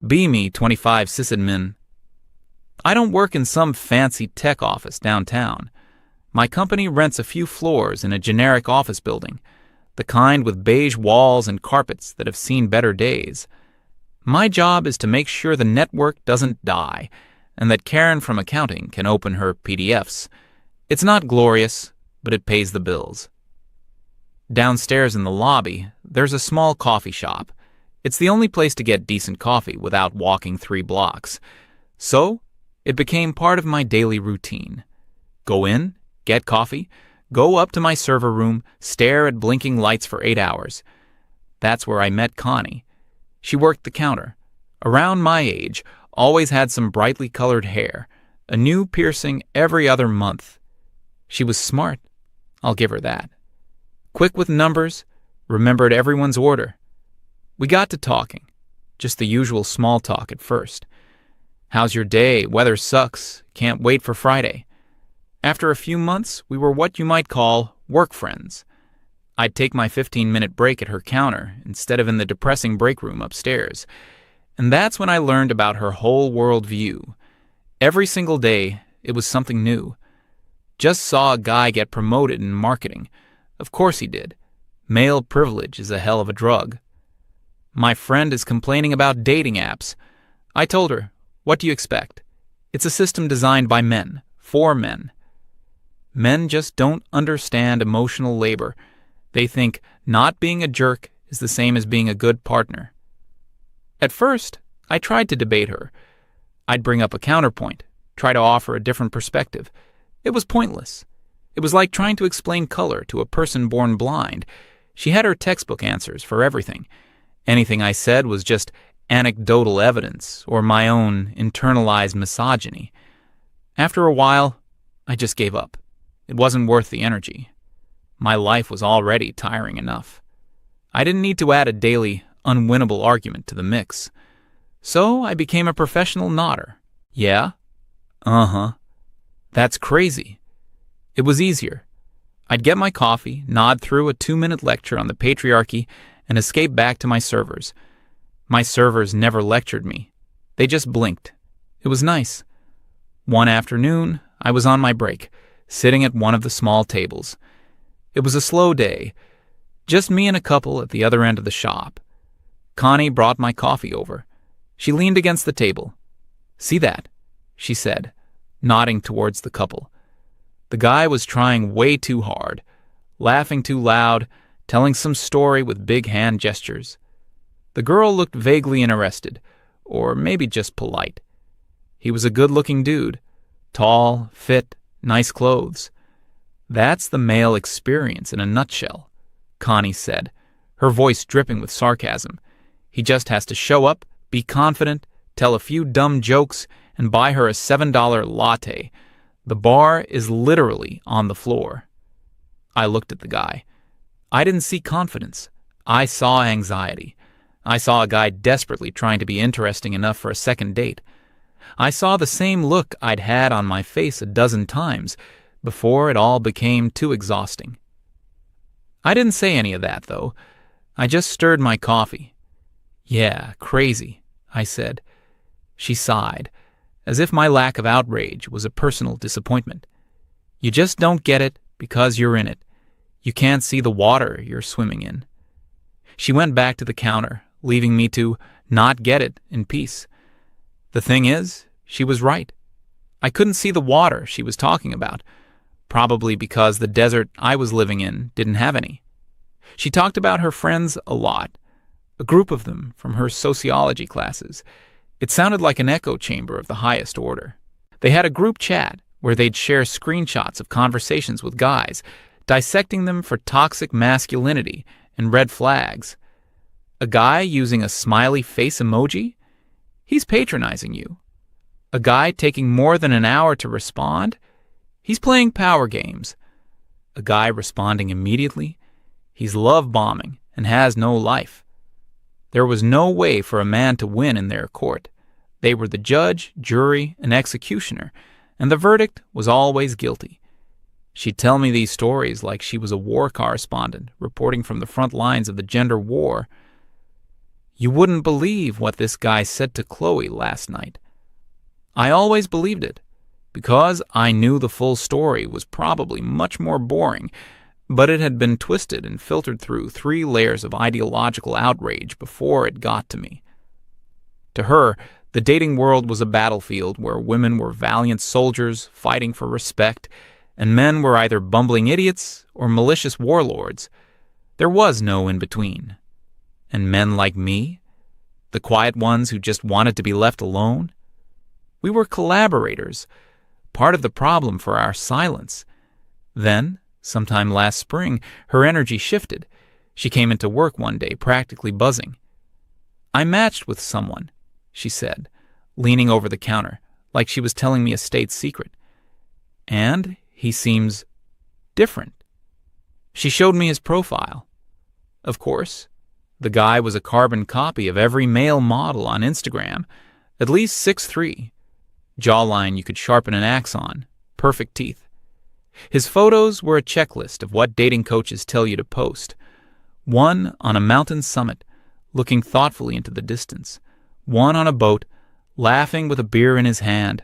Be me, 25 Sysadmin. Min. I don't work in some fancy tech office downtown. My company rents a few floors in a generic office building, the kind with beige walls and carpets that have seen better days. My job is to make sure the network doesn't die and that Karen from accounting can open her PDFs. It's not glorious, but it pays the bills. Downstairs in the lobby, there's a small coffee shop. It's the only place to get decent coffee without walking 3 blocks. So, it became part of my daily routine. Go in, get coffee, go up to my server room, stare at blinking lights for 8 hours. That's where I met Connie. She worked the counter. Around my age, always had some brightly colored hair, a new piercing every other month. She was smart, I'll give her that. Quick with numbers, remembered everyone's order. We got to talking, just the usual small talk at first. How's your day? Weather sucks. Can't wait for Friday. After a few months, we were what you might call work friends. I'd take my 15-minute break at her counter instead of in the depressing break room upstairs. And that's when I learned about her whole world view. Every single day, it was something new. Just saw a guy get promoted in marketing. Of course he did. Male privilege is a hell of a drug. My friend is complaining about dating apps. I told her, what do you expect? It's a system designed by men, for men. Men just don't understand emotional labor. They think not being a jerk is the same as being a good partner. At first, I tried to debate her. I'd bring up a counterpoint, try to offer a different perspective. It was pointless. It was like trying to explain color to a person born blind. She had her textbook answers for everything. Anything I said was just anecdotal evidence or my own internalized misogyny. After a while, I just gave up. It wasn't worth the energy. My life was already tiring enough. I didn't need to add a daily, unwinnable argument to the mix. So I became a professional nodder. Yeah? Uh-huh. That's crazy. It was easier. I'd get my coffee, nod through a 2-minute lecture on the patriarchy, and escape back to my servers. My servers never lectured me. They just blinked. It was nice. One afternoon, I was on my break, sitting at one of the small tables. It was a slow day, just me and a couple at the other end of the shop. Connie brought my coffee over. She leaned against the table. "See that?" she said, nodding towards the couple. The guy was trying way too hard, laughing too loud, telling some story with big hand gestures. The girl looked vaguely interested, or maybe just polite. He was a good-looking dude, tall, fit, nice clothes. That's the male experience in a nutshell, Connie said, her voice dripping with sarcasm. He just has to show up, be confident, tell a few dumb jokes, and buy her a $7 latte. The bar is literally on the floor. I looked at the guy. I didn't see confidence. I saw anxiety. I saw a guy desperately trying to be interesting enough for a second date. I saw the same look I'd had on my face a dozen times before it all became too exhausting. I didn't say any of that, though. I just stirred my coffee. "Yeah, crazy," I said. She sighed, as if my lack of outrage was a personal disappointment. "You just don't get it because you're in it. You can't see the water you're swimming in." She went back to the counter, leaving me to not get it in peace. The thing is, she was right. I couldn't see the water she was talking about, probably because the desert I was living in didn't have any. She talked about her friends a lot, a group of them from her sociology classes. It sounded like an echo chamber of the highest order. They had a group chat where they'd share screenshots of conversations with guys, dissecting them for toxic masculinity and red flags. A guy using a smiley face emoji? He's patronizing you. A guy taking more than an hour to respond? He's playing power games. A guy responding immediately? He's love bombing and has no life. There was no way for a man to win in their court. They were the judge, jury, and executioner, and the verdict was always guilty. She'd tell me these stories like she was a war correspondent reporting from the front lines of the gender war. You wouldn't believe what this guy said to Chloe last night. I always believed it, because I knew the full story was probably much more boring, but it had been twisted and filtered through 3 layers of ideological outrage before it got to me. To her, the dating world was a battlefield where women were valiant soldiers fighting for respect, and men were either bumbling idiots or malicious warlords. There was no in-between. And men like me, the quiet ones who just wanted to be left alone, we were collaborators, part of the problem for our silence. Then, sometime last spring, her energy shifted. She came into work one day practically buzzing. "I matched with someone," she said, leaning over the counter, like she was telling me a state secret. "And he seems different." She showed me his profile. Of course, the guy was a carbon copy of every male model on Instagram, at least 6'3", jawline you could sharpen an axe on, perfect teeth. His photos were a checklist of what dating coaches tell you to post. One on a mountain summit, looking thoughtfully into the distance. One on a boat, laughing with a beer in his hand.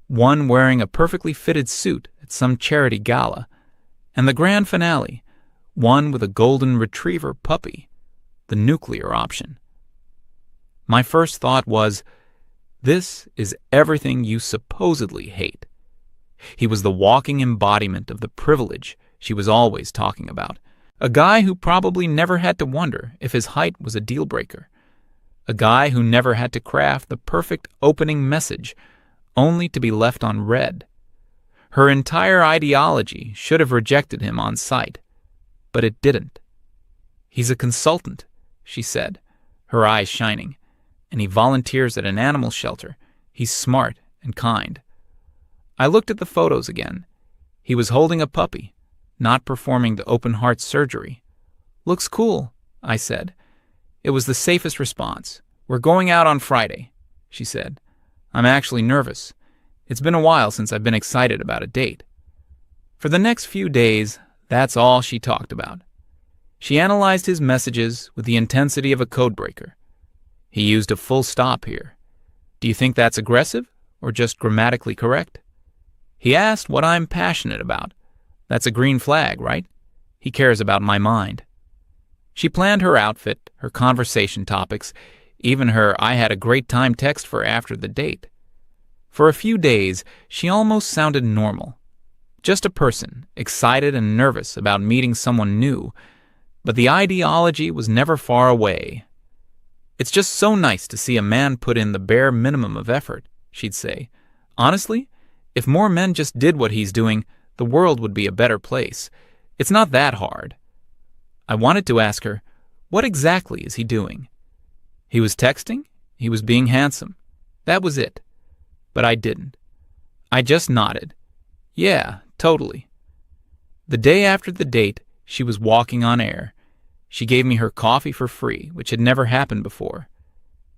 One wearing a perfectly fitted suit at some charity gala. And the grand finale, one with a golden retriever puppy, the nuclear option. My first thought was, this is everything you supposedly hate. He was the walking embodiment of the privilege she was always talking about. A guy who probably never had to wonder if his height was a deal breaker. A guy who never had to craft the perfect opening message, only to be left on red. Her entire ideology should have rejected him on sight, but it didn't. "He's a consultant," she said, her eyes shining, "and he volunteers at an animal shelter. He's smart and kind." I looked at the photos again. He was holding a puppy, not performing the open-heart surgery. "Looks cool," I said. It was the safest response. "We're going out on Friday," she said. "I'm actually nervous. It's been a while since I've been excited about a date." For the next few days, that's all she talked about. She analyzed his messages with the intensity of a codebreaker. He used a full stop here. Do you think that's aggressive or just grammatically correct? He asked what I'm passionate about. That's a green flag, right? He cares about my mind. She planned her outfit, her conversation topics, even her "I had a great time" text for after the date. For a few days, she almost sounded normal. Just a person, excited and nervous about meeting someone new, but the ideology was never far away. "It's just so nice to see a man put in the bare minimum of effort," she'd say. "Honestly, if more men just did what he's doing, the world would be a better place. It's not that hard." I wanted to ask her, what exactly is he doing? He was texting, he was being handsome. That was it. But I didn't. I just nodded. Yeah, totally. The day after the date, she was walking on air. She gave me her coffee for free, which had never happened before.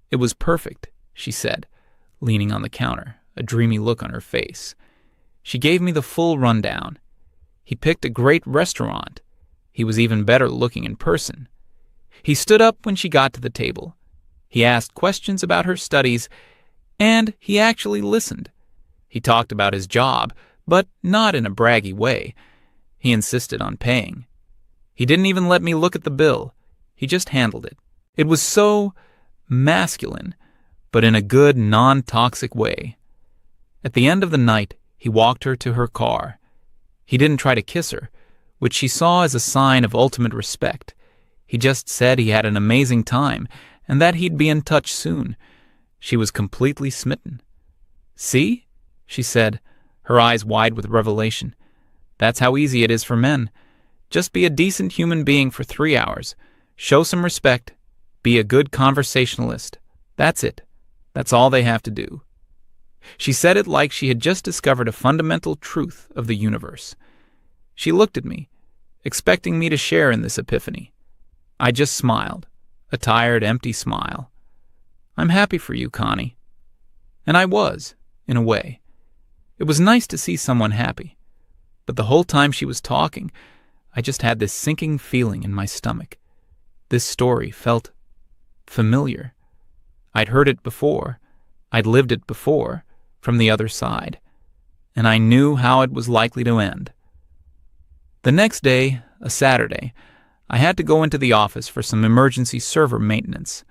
"It was perfect," she said, leaning on the counter, a dreamy look on her face. She gave me the full rundown. He picked a great restaurant. He was even better looking in person. He stood up when she got to the table. He asked questions about her studies, and he actually listened. He talked about his job, but not in a braggy way. He insisted on paying. He didn't even let me look at the bill. He just handled it. It was so masculine, but in a good, non-toxic way. At the end of the night, he walked her to her car. He didn't try to kiss her, which she saw as a sign of ultimate respect. He just said he had an amazing time and that he'd be in touch soon. She was completely smitten. "See?" she said, her eyes wide with revelation. "That's how easy it is for men. Just be a decent human being for 3 hours. Show some respect. Be a good conversationalist. That's it. That's all they have to do." She said it like she had just discovered a fundamental truth of the universe. She looked at me, expecting me to share in this epiphany. I just smiled, a tired, empty smile. "I'm happy for you, Connie." And I was, in a way. It was nice to see someone happy. But the whole time she was talking, I just had this sinking feeling in my stomach. This story felt familiar. I'd heard it before. I'd lived it before, from the other side. And I knew how it was likely to end. The next day, a Saturday, I had to go into the office for some emergency server maintenance.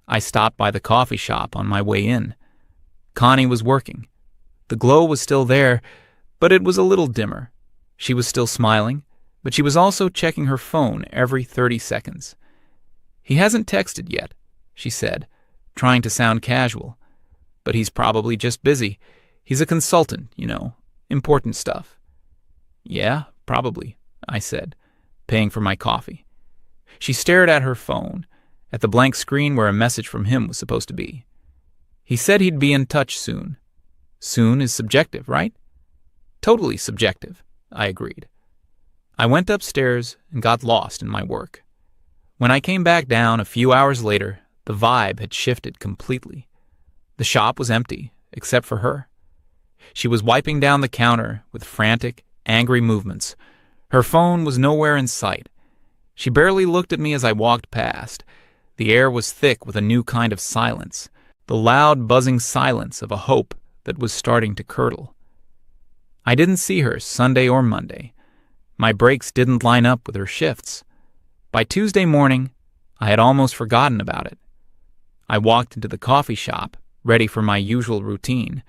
I stopped by the coffee shop on my way in. Connie was working. The glow was still there, but it was a little dimmer. She was still smiling, but she was also checking her phone every 30 seconds. "He hasn't texted yet," she said, trying to sound casual. "But he's probably just busy. He's a consultant, important stuff." "Yeah, probably," I said, paying for my coffee. She stared at her phone, at the blank screen where a message from him was supposed to be. "He said he'd be in touch soon." Soon is subjective, right? Totally subjective, I agreed. I went upstairs and got lost in my work. When I came back down a few hours later, the vibe had shifted completely. The shop was empty, except for her. She was wiping down the counter with frantic, angry movements. Her phone was nowhere in sight. She barely looked at me as I walked past. The air was thick with a new kind of silence, the loud, buzzing silence of a hope that was starting to curdle. I didn't see her Sunday or Monday. My breaks didn't line up with her shifts. By Tuesday morning, I had almost forgotten about it. I walked into the coffee shop, ready for my usual routine,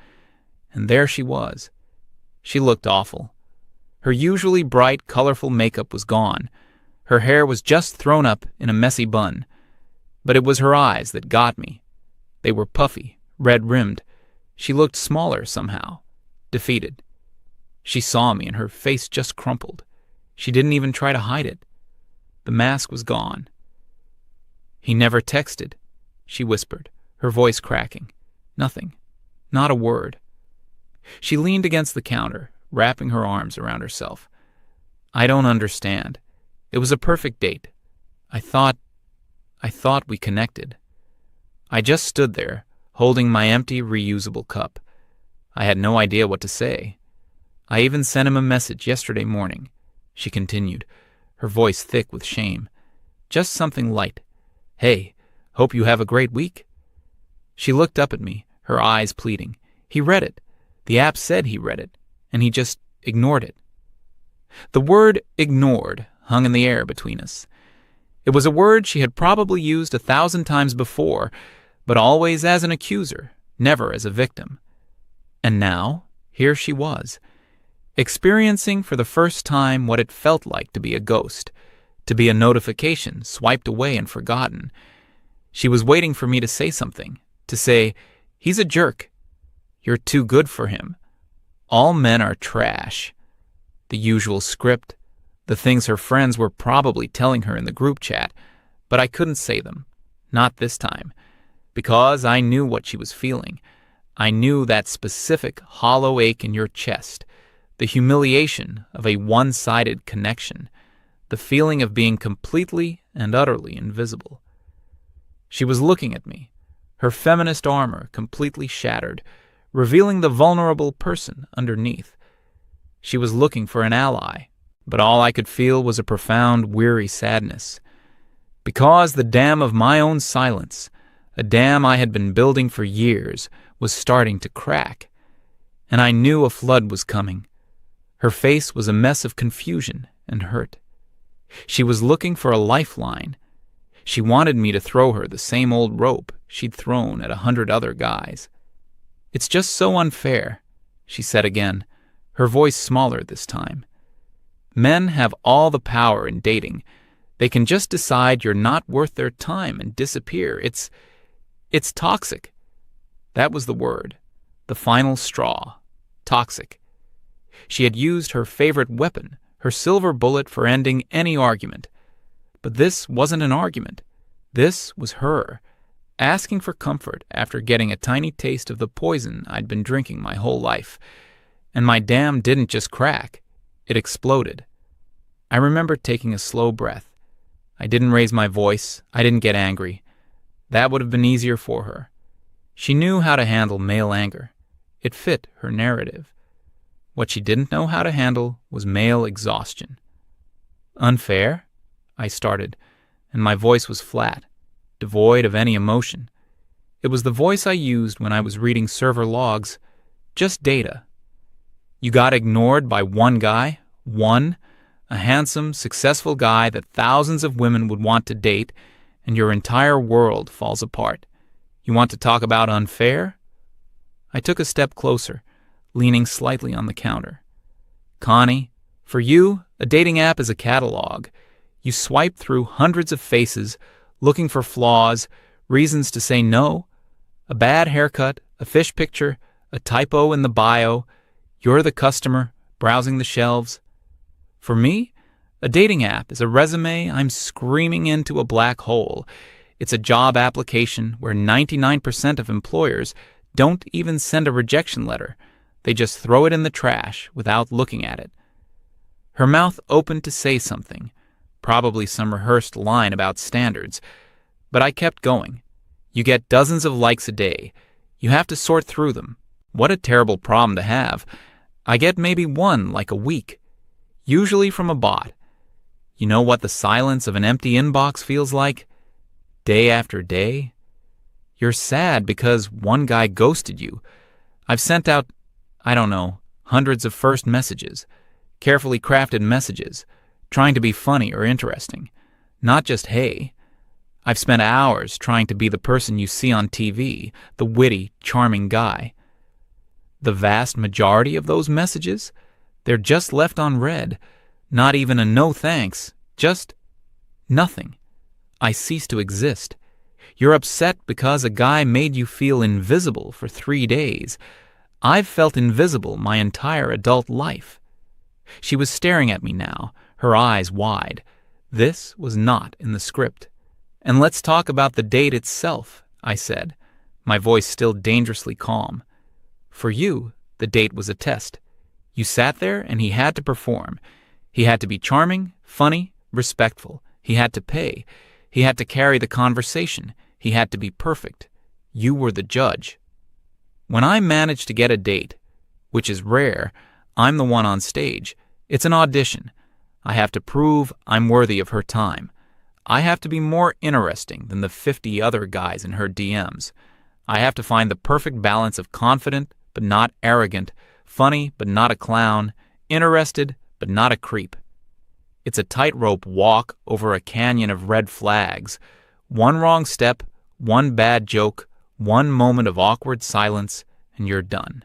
and there she was. She looked awful. Her usually bright, colorful makeup was gone. Her hair was just thrown up in a messy bun. But it was her eyes that got me. They were puffy, red-rimmed. She looked smaller somehow, defeated. She saw me and her face just crumpled. She didn't even try to hide it. The mask was gone. "He never texted," she whispered, her voice cracking. Nothing. Not a word. She leaned against the counter, wrapping her arms around herself. "I don't understand. It was a perfect date. I thought we connected." I just stood there, holding my empty, reusable cup. I had no idea what to say. "I even sent him a message yesterday morning," she continued, her voice thick with shame. "Just something light. Hey, hope you have a great week." She looked up at me, her eyes pleading. He read it. The app said he read it, and he just ignored it. The word ignored hung in the air between us. It was a word she had probably used 1,000 times before, but always as an accuser, never as a victim. And now, here she was, experiencing for the first time what it felt like to be a ghost, to be a notification swiped away and forgotten. She was waiting for me to say something, to say, "He's a jerk. You're too good for him. All men are trash." The usual script, the things her friends were probably telling her in the group chat, but I couldn't say them, not this time, because I knew what she was feeling. I knew that specific hollow ache in your chest, the humiliation of a one-sided connection, the feeling of being completely and utterly invisible. She was looking at me, her feminist armor completely shattered, revealing the vulnerable person underneath. She was looking for an ally, but all I could feel was a profound, weary sadness. Because the dam of my own silence, a dam I had been building for years, was starting to crack, and I knew a flood was coming. Her face was a mess of confusion and hurt. She was looking for a lifeline. She wanted me to throw her the same old rope she'd thrown at 100 other guys. "It's just so unfair," she said again, her voice smaller this time. "Men have all the power in dating. They can just decide you're not worth their time and disappear. It's toxic." That was the word, the final straw, toxic. She had used her favorite weapon, her silver bullet for ending any argument. But this wasn't an argument. This was her, asking for comfort after getting a tiny taste of the poison I'd been drinking my whole life. And my dam didn't just crack, it exploded. I remember taking a slow breath. I didn't raise my voice, I didn't get angry. That would have been easier for her. She knew how to handle male anger. It fit her narrative. What she didn't know how to handle was male exhaustion. "Unfair?" I started, and my voice was flat. devoid of any emotion. It was the voice I used when I was reading server logs, just data. You got ignored by one guy, a handsome, successful guy that thousands of women would want to date, and your entire world falls apart. You want to talk about unfair? I took a step closer, leaning slightly on the counter. Connie, for you, a dating app is a catalog. You swipe through hundreds of faces, looking for flaws, reasons to say no, a bad haircut, a fish picture, a typo in the bio. You're the customer, browsing the shelves. For me, a dating app is a resume I'm screaming into a black hole. It's a job application where 99% of employers don't even send a rejection letter. They just throw it in the trash without looking at it. Her mouth opened to say something, probably some rehearsed line about standards, but I kept going. You get dozens of likes a day. You have to sort through them. What a terrible problem to have. I get maybe one like a week, usually from a bot. You know what the silence of an empty inbox feels like? Day after day? You're sad because one guy ghosted you. I've sent out, hundreds of first messages, carefully crafted messages, trying to be funny or interesting. Not just hey. I've spent hours trying to be the person you see on TV, the witty, charming guy. The vast majority of those messages, they're just left unread. Not even a no thanks, just nothing. I cease to exist. You're upset because a guy made you feel invisible for 3 days. I've felt invisible my entire adult life. She was staring at me now, her eyes wide. This was not in the script. And let's talk about the date itself, I said, my voice still dangerously calm. For you, the date was a test. You sat there and he had to perform. He had to be charming, funny, respectful. He had to pay. He had to carry the conversation. He had to be perfect. You were the judge. When I manage to get a date, which is rare, I'm the one on stage. It's an audition. I have to prove I'm worthy of her time. I have to be more interesting than the 50 other guys in her DMs. I have to find the perfect balance of confident but not arrogant, funny but not a clown, interested but not a creep. It's a tightrope walk over a canyon of red flags. One wrong step, one bad joke, one moment of awkward silence, and you're done.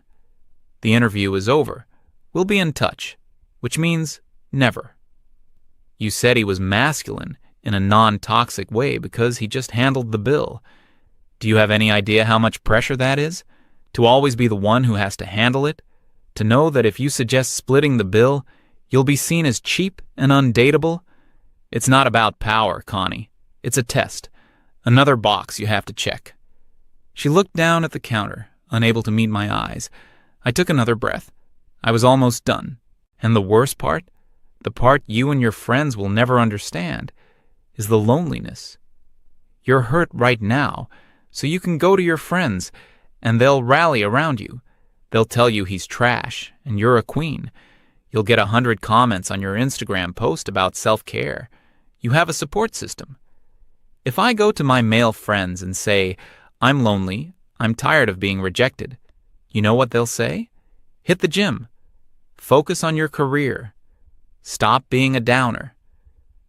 The interview is over. We'll be in touch, which means never. You said he was masculine in a non-toxic way because he just handled the bill. Do you have any idea how much pressure that is? To always be the one who has to handle it? To know that if you suggest splitting the bill, you'll be seen as cheap and undateable? It's not about power, Connie. It's a test. Another box you have to check. She looked down at the counter, unable to meet my eyes. I took another breath. I was almost done. And the worst part? The part you and your friends will never understand is the loneliness. You're hurt right now, so you can go to your friends, and they'll rally around you. They'll tell you he's trash, and you're a queen. You'll get 100 comments on your Instagram post about self-care. You have a support system. If I go to my male friends and say, I'm lonely, I'm tired of being rejected, you know what they'll say? Hit the gym. Focus on your career. Stop being a downer.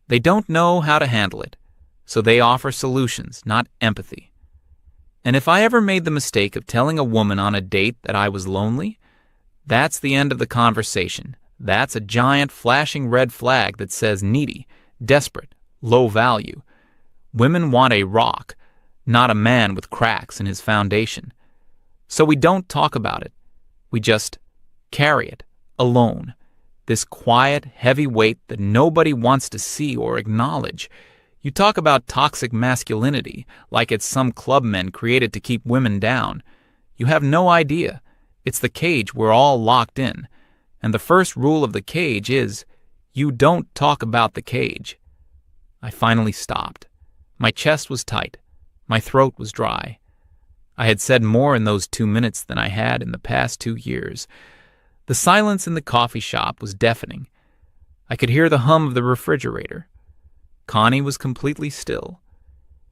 They don't know how to handle it, so they offer solutions, not empathy. And if I ever made the mistake of telling a woman on a date that I was lonely, that's the end of the conversation. That's a giant flashing red flag that says needy, desperate, low value. Women want a rock, not a man with cracks in his foundation. So we don't talk about it. We just carry it, alone. This quiet, heavy weight that nobody wants to see or acknowledge. You talk about toxic masculinity like it's some clubmen created to keep women down. You have no idea. It's the cage we're all locked in. And the first rule of the cage is, you don't talk about the cage. I finally stopped. My chest was tight. My throat was dry. I had said more in those 2 minutes than I had in the past 2 years. The silence in the coffee shop was deafening. I could hear the hum of the refrigerator. Connie was completely still.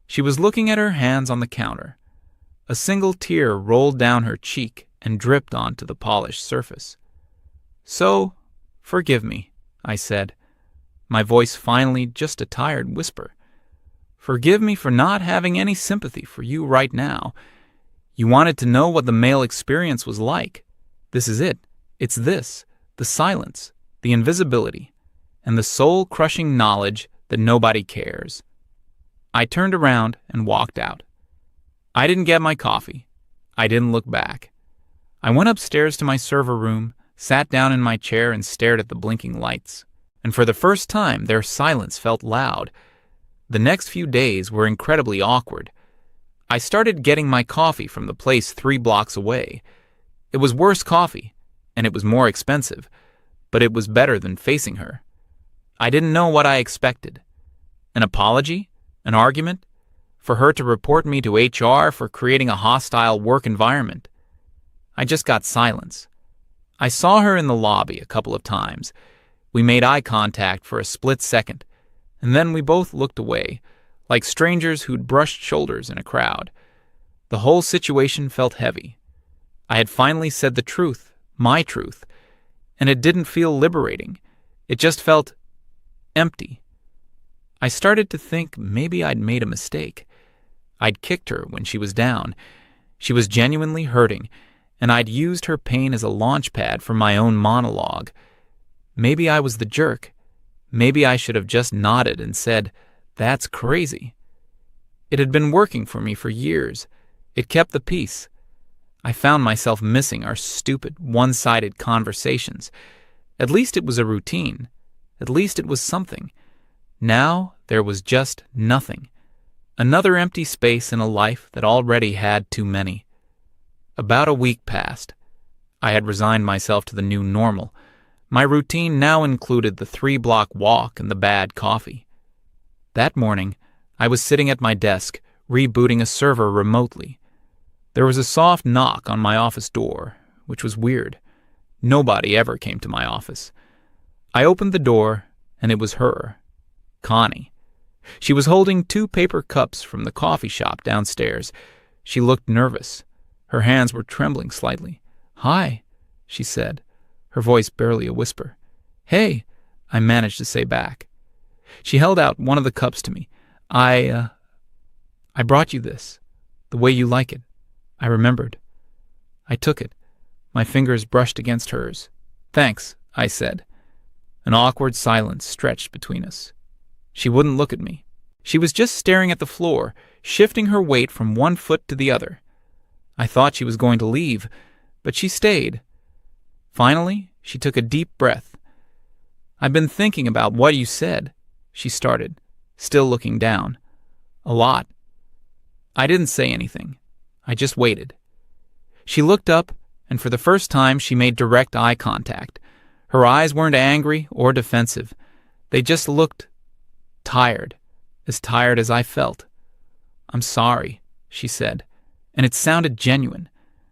She was looking at her hands on the counter. A single tear rolled down her cheek and dripped onto the polished surface. "So, forgive me," I said, my voice finally just a tired whisper. "Forgive me for not having any sympathy for you right now. You wanted to know what the male experience was like. This is it. It's this, the silence, the invisibility, and the soul-crushing knowledge that nobody cares." I turned around and walked out. I didn't get my coffee. I didn't look back. I went upstairs to my server room, sat down in my chair and stared at the blinking lights. And for the first time, their silence felt loud. The next few days were incredibly awkward. I started getting my coffee from the place 3 blocks away. It was worse coffee, and it was more expensive, but it was better than facing her. I didn't know what I expected. An apology? An argument? For her to report me to HR for creating a hostile work environment? I just got silence. I saw her in the lobby a couple of times. We made eye contact for a split second, and then we both looked away, like strangers who'd brushed shoulders in a crowd. The whole situation felt heavy. I had finally said the truth, my truth, and it didn't feel liberating. It just felt empty. I started to think maybe I'd made a mistake. I'd kicked her when she was down. She was genuinely hurting, and I'd used her pain as a launch pad for my own monologue. Maybe I was the jerk. Maybe I should have just nodded and said, "That's crazy." It had been working for me for years. It kept the peace. I found myself missing our stupid, one-sided conversations. At least it was a routine. At least it was something. Now there was just nothing. Another empty space in a life that already had too many. About a week passed. I had resigned myself to the new normal. My routine now included the 3-block walk and the bad coffee. That morning, I was sitting at my desk, rebooting a server remotely. There was a soft knock on my office door, which was weird. Nobody ever came to my office. I opened the door, and it was her, Connie. She was holding 2 paper cups from the coffee shop downstairs. She looked nervous. Her hands were trembling slightly. "Hi," she said, her voice barely a whisper. "Hey," I managed to say back. She held out one of the cups to me. I brought you this, the way you like it." I remembered. I took it. My fingers brushed against hers. "Thanks," I said. An awkward silence stretched between us. She wouldn't look at me. She was just staring at the floor, shifting her weight from one foot to the other. I thought she was going to leave, but she stayed. Finally, she took a deep breath. "I've been thinking about what you said," she started, still looking down. "A lot." I didn't say anything. I just waited. She looked up, and for the first time she made direct eye contact. Her eyes weren't angry or defensive. They just looked tired as I felt. "I'm sorry," she said, and it sounded genuine,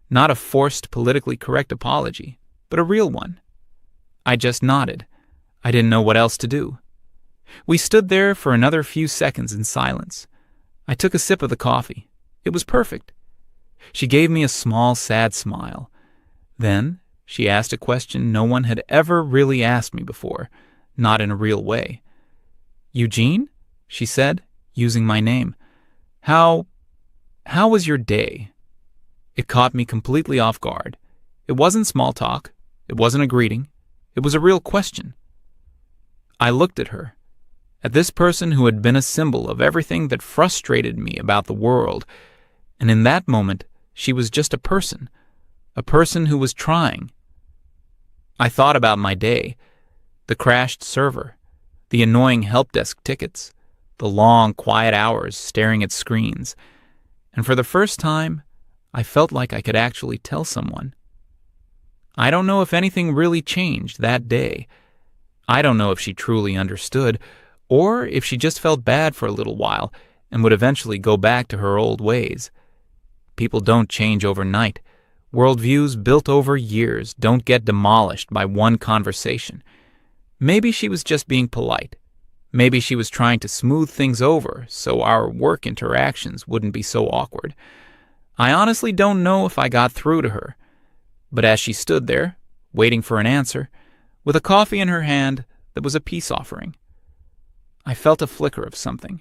not a forced, politically correct apology, but a real one. I just nodded. I didn't know what else to do. We stood there for another few seconds in silence. I took a sip of the coffee. It was perfect. She gave me a small, sad smile. Then she asked a question no one had ever really asked me before, not in a real way. "Eugene?" she said, using my name. How was your day?" It caught me completely off guard. It wasn't small talk. It wasn't a greeting. It was a real question. I looked at her, at this person who had been a symbol of everything that frustrated me about the world, and in that moment, she was just a person who was trying. I thought about my day, the crashed server, the annoying help desk tickets, the long, quiet hours staring at screens, and for the first time, I felt like I could actually tell someone. I don't know if anything really changed that day. I don't know if she truly understood, or if she just felt bad for a little while and would eventually go back to her old ways. People don't change overnight. Worldviews built over years don't get demolished by one conversation. Maybe she was just being polite. Maybe she was trying to smooth things over so our work interactions wouldn't be so awkward. I honestly don't know if I got through to her, but as she stood there, waiting for an answer, with a coffee in her hand that was a peace offering, I felt a flicker of something.